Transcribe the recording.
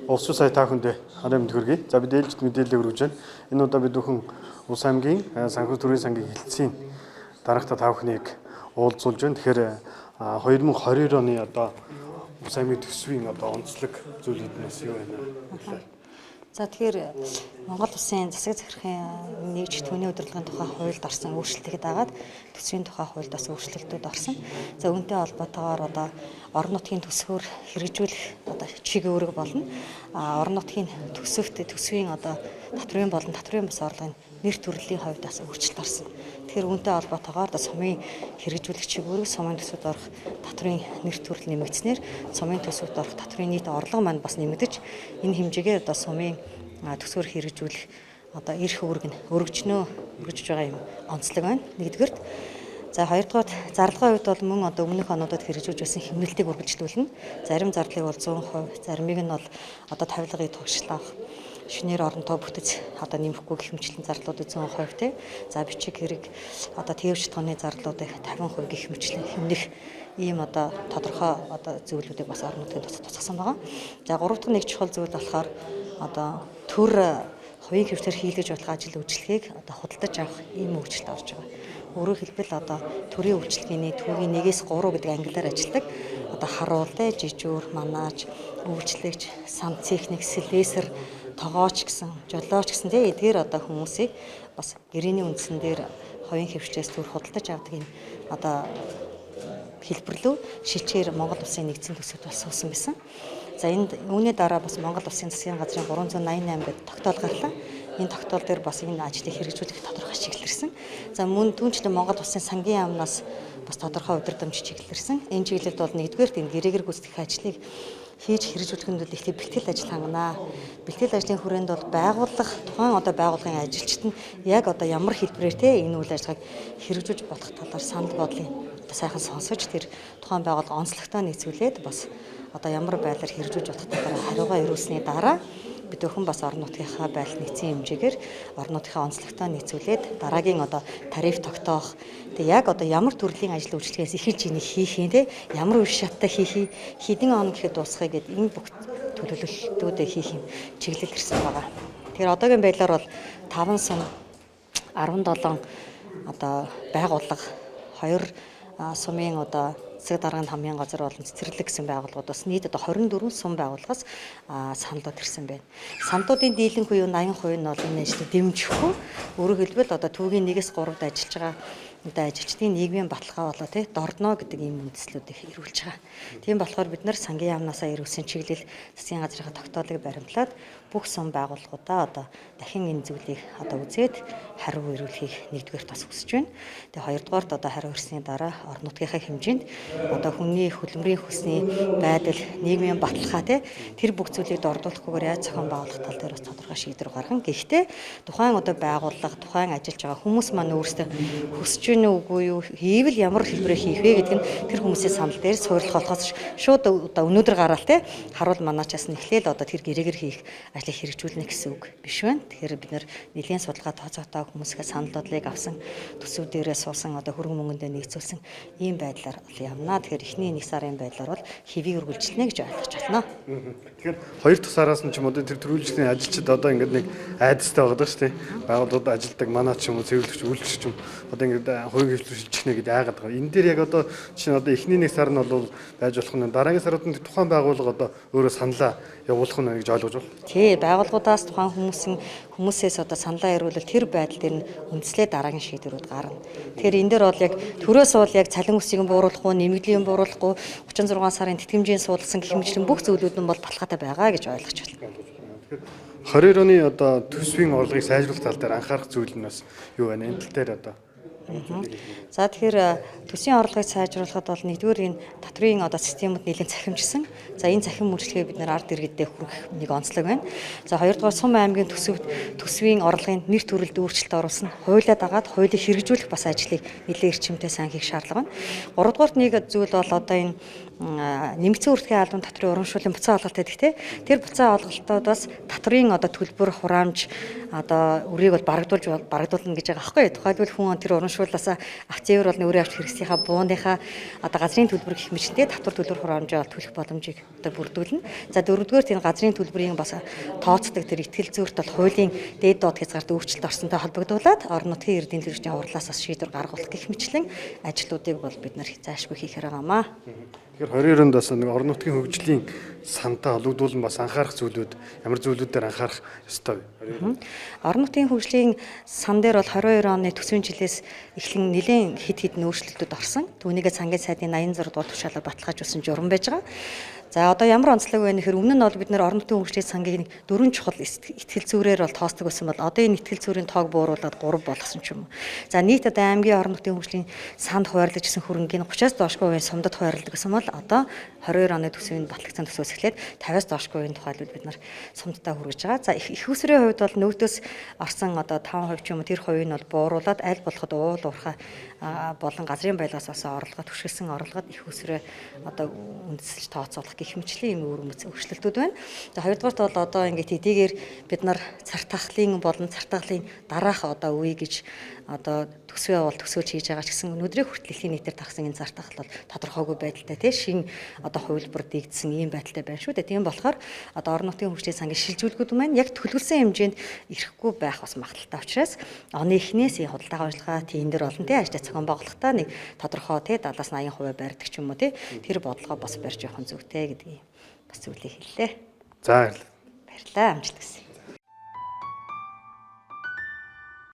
Улс сая та бүхэндээ хараа мэд хүргэе. За бид ээлжид мэдээлэл өргөж байна. Энэ удаа бид бүхэн Улс аймгийн санхүү төрийн сангийн хэлтсийн дарагта та бүхнийг уулзуулж байна. Тэгэхээр 2022 оны одоо Улс аймгийн төсвийн одоо онцлог зүйлүүд нь бас юу байна? За тэгэхээр Монгол Улсын засаг захиргын нэгж түүний удирдлагын тухай хуульд орсон өөрчлөлтийг дагаад төсвийн тухай хуульд бас өөрчлөлтүүд орсон. За үүнтэй холбоотойгоор одоо орон нутгийн төсвөөр хэрэгжүүлэх одоо чиг үүрэг болно. Орон нутгийн төсвийн одоо татврын болон татврын бус орлогын нэр төрлийн хувьд бас өөрчлөлт орсон. Тэгэхээр үүнтэй холбоотойгоор одоо сумын хэрэгжүүлэх чиг үүрэг, сумын төсвөд орох татврын нэр төрөл нэмэгдснээр сумын төсвөд орох татврын нийт орлого маань бас нэмэгдэж энэ хэмжээгээр одоо сумын төсвөр хэрэгжүүлэх одоо эрх үүрэг нь өргөж байгаа юм онцлог байна. Нэгдүгээрт за хоёрдугаар зарлагын хувьд бол мөн одоо өмнөх онуудад хэрэгжүүлж байсан хэмнэлтийг үргэлжлүүлнэ. Зарим зардлыг бол 100%, заримыг нь бол одоо тавилгыг тугшлах, шинээр оронтой бүтэц одоо нэмэхгүй гэх мэтлэн зардлуудыг 100% тий. За бичиг хэрэг одоо тээврч тооны зардлуудыг 50% гэх мэтлэн хэмнэх ийм одоо тодорхой одоо зөвлөдүүдийг бас орон нутгийн тусгасан байгаа. За гурав дахь нэг чухал зүйл болохоор одоо төр хувийн хөвчтөр хийлгэж болох ажил үйлчлэгийг одоо худалдаж авах ийм өөрчлөлт орж байгаа. Өөрөөр хэлбэл одоо төрийн үйлчлэгээний түүгийн 1-3 гэдэг ангиллаар ажилладаг одоо харуул, жижүүр, манааж, үйлчлэгч, сан техник, слесэр, тогооч гэсэн, жолооч гэсэн тийм эдгээр одоо хүмүүсийг бас гэрээний үндсэн дээр хувийн хөвчтөөс төр худалдаж авдаг энэ одоо хэлбэрлүү шилжээр Монгол Улсын нэгдсэн төсөвт бас суусан байсан. За үүний дараа бас Монгол Улсын засгийн газрын 388 гэдэг тогтоол гарлаа. Энэ тогтоол дээр бас энэ ажлыг хэрэгжүүлэх тодорхой чиглэлэрсэн. За мөн түүнчлэн Монгол Улсын сангийн яамнаас бас тодорхой удирдамж чиглэлэрсэн. Энэ чиглэлд бол нэгдүгээр энэ гэрээгэр гүйцэтгэх ажлыг хийж хэрэгжүүлэхэд ихтэй бэлтгэл ажил ханганаа. Бэлтгэл ажлын хүрээнд бол тухайн одоо байгууллагын ажилчид нь яг одоо ямар хэлбэрээр те энэ үйл ажиллагааг хэрэгжүүлж болох талаар санал бодлыг сайхан сонсож тэр тухайн байгууллага онцлогтой нийцүүлээд бас одоо ямар байдлаар хэрэгжүүлж болох талаар хариугаа ирүүлсний дараа бид өхөн бас орон нутгийнхаа байдал нийцсэн хэмжээгээр орон нутгийнхаа онцлогтой нийцүүлээд дараагийн одоо тариф тогтоох яг одоо ямар төрлийн ажил үйлчлэгээс эхэлж энийг хийх юм те ямар үе шаттай хийх хэдэн он гэхэд дуусгая гэд энэ бүх төлөвлөлтүүдээ хийх юм чиглэл ирсэн байгаа. Тэгэхээр одоогийн байдлаар бол 5 сум 17 одоо байгууллага 2 сумын одоо засаг дарганы хамгийн газар болон цэцэрлэг гэсэн байгууллагуудаас нийт одоо 24 сум байгууллагаас саналууд ирсэн байна. Саналуудын дийлэнх буюу 80% нь бол энэ ажлыг дэмжихгүй. Өөрөөр хэлбэл одоо түүгийн 1-3-д ажиллаж байгаа одоо ажилчдын нийгмийн баталгаа болоо тий дордно гэдэг ийм үндэслүүдийг ирүүлж байгаа. Тийм болохоор бид нар сангийн яамнаасаа ирүүлсэн чиглэл засгийн газрын тогтоолыг баримтлаад бүх сум байгууллагуудаа одоо дахин энэ зүйлийг одоо үзээд хариу ирүүлэхийг нэгдүгээрт бас хүсэж байна. Тэгээ хоёрдугаарт одоо хариу ирсний дараа орон нутгийнхаа хэмжээнд одоо хүний хөдөлмөрийн хүсний байдал, нийгмийн баталгаа тий тэр бүх зүйлийг дордуулахгүйгээр яаж зохион байгуулах тал дээр бас тодорхой шийдвэр гаргана. Гэхдээ тухайн одоо байгууллага, тухайн ажиллаж байгаа хүмүүс маань өөрсдөө хүсэж байна уугүй юу, хийвэл ямар хэлбэрээр хийх вэ гэдэг нь тэр хүмүүсийн санал дээр суйрлах болохоос шууд одоо өнөөдөр гараал тий харуул манаачаас нь эхлээл одоо тэр гэрээгээр хийх ажлыг хэрэгжүүлнэ гэсэн үг биш байна. Тэгэхээр бид нэр нэлийн судалгаа тооцоогтой хүмүүсээс санал бодлыг авсан төсөв дээрээ суусан одоо хөрөнгө мөнгөндөө нэгцүүлсэн ийм байдлаар явна. Тэгэхээр эхний 1 сарын байдлаар бол хэвийг үргэлжлэнэ гэж ойлгож байна. Тэгэхээр 2 дахь сараас нь ч юм уу тэр төрүүлжлийн ажилчид одоо ингээд нэг айдастай байгаа шүү дээ. Байгууллагууд ажилдаг манаач юм уу цэвэрлэгч үйлчлэгч юм одоо ингээд хувийн хөвчлөлч нэ гэж яагаад байгаа. Энэ дээр яг одоо чинь одоо эхний 1 сар нь бол байж болох нь дараагийн сарууд нь тухайн байгууллага одоо өөрөө саналаа явуулах нь гэж ойлгож байна. Тий, байгууллагуудаас тухайн хүмүүсээс одоо саналаа ирүүлэл тэр байдал дээр нь үндэслээ дараагийн шийдвэрүүд гарна. Тэгэхээр энэ дээр бол яг төрөөс бол яг цалин өсгийг бууруулахгүй, нэмэгдлийг бууруулахгүй 36 сарын тэтгэмжийн суулгасан гэх мэтлэн бүх зүйлүүд нь бол баталгаатай байгаа гэж ойлгож байна. Тэгэхээр 22 оны одоо төсвийн орлогыг сайжруулах тал дээр анхаарах зүйл нь бас юу байна? Энэ тал дээр одоо За тэгэхээр төсвийн орлогыг сайжруулахад бол нэгдүгээр энэ татврын одоо системүүд нэлээд захимжсан. За энэ захим үйлчлэгээ бид нэр ард иргэдэд хүргэх нэг онцлог байна. За хоёрдугаар Сум аймгийн төсвийн орлогын нэр төрөлд өөрчлөлт оруулсан. Хуулиа дагаад хуулийг хэрэгжүүлэх бас ажлыг нэлээд эрчимтэй сайн хийх шаардлага байна. Гуравдугаарт нэг зүйл бол одоо энэ нэмэгдсэн үрдгийн албан татврын урамшууллын буцаа олголт гэдэг тийм. Тэр буцаа олголтоодоос татврын одоо төлбөр хураамж одоо үрийг бол барагдуулна гэж байгаа байхгүй. Тухайлбал хүн тэр урамшууллаасаа акцээр бол өөрөө авч хэрэгсийнхаа бууныхаа одоо газрын төлбөр гэх мэтчтэй татвар төлбөр хураамжаа төлөх боломжийг одоо бүрдүүлнэ. За дөрөвдүгээр тийм газрын төлбөрийн бас тооцдог тэр ихтгэл зүйрт бол хуулийн дээд доод хязгаарт өөрчлөлт орсонтой холбогдуулаад орон нутгийн эрдийн төлөвчдийн хурлаас бас шийдвэр гаргуулах гэх мэтлэн ажлуудыг бол бид нар заашгүй хийх хэрэгмаа. Тэгэхээр 22 онд бас нэг орон нутгийн хөгжлийн сантай холбогдуулан бас анхаарах зүйлүүд ямар зүйлүүдээр анхаарах ёстой вэ? Орон нутгийн хөгжлийн сан дээр бол 22 оны төсвийн жилээс эхлэн нэлээд хэд хэдэн өөрчлөлтүүд орсон. Түүнийгээ цагийн сайдын 86 дугаар тушаалаар баталгаажуулсан журам байж байгаа. За одоо ямар онцлог вэ гэхээр өмнө нь бол бид нэр орон нутгийн хөгжлийн сангийн дөрвөн чухал ихтгэл зүйрээр бол тооцдог байсан бол одоо энэ ихтгэл зүйрийн тоог бууруулад 3 болгосон ч юм уу. За нийт одоо аймгийн орон нутгийн хөгжлийн санд хуваарлаж гисэн хөрөнгийн 30-аас доошгүй үеийн сумдад хуваарлдаг гэсэн бол одоо 22 оны төсвийн батлагдсан төсвөөс эхлээд 50-аас доошгүй үеийн тухайлбал бид нар сумдтай хүргэж байгаа. За их усрын хувьд бол нөгөөдөөс орсон одоо 5% ч юм уу тэр хувийг нь бол бууруулад аль болоход уул уурхай болон газрын байлгаас бас орлогоо түшгэлсэн орлогод их усрээ одоо үндэслэж тооцоолох гэх мэтлийн юм өөрчлөлтүүд байна. За хоёрдугаарт бол одоо ингээд эдийгээр бид нар цартахлын болон цартахлын дараах одоо үе гэж одоо төсвөө бол төсөөж хийж байгаа ч гэсэн өнөөдрийн хүртэл дэлхийн нийтээр тагсан энэ зартахал бол тодорхойгүй байдалтай тийм шин одоо хувилбар дэгдсэн ийм байдалтай байна шүү дээ. Тийм болохоор одоо орон нутгийн хөгжлийн сангийн шилжүүлгүүд маань яг төлөвлөсөн хэмжээнд ирэхгүй байх бас магадaltaй учраас оны эхнээс энэ худалдаа ажиллагаа тендер болон тийм ажлын зохион байгуулалтаа нэг тодорхой тийм 70-80% барьдаг ч юм уу тийм тэр бодлогоо бас барьж явах нь зүйтэй гэдгийг бас зүйлээ хэллээ. За баярлалаа. Баярлалаа амжилт хүсье.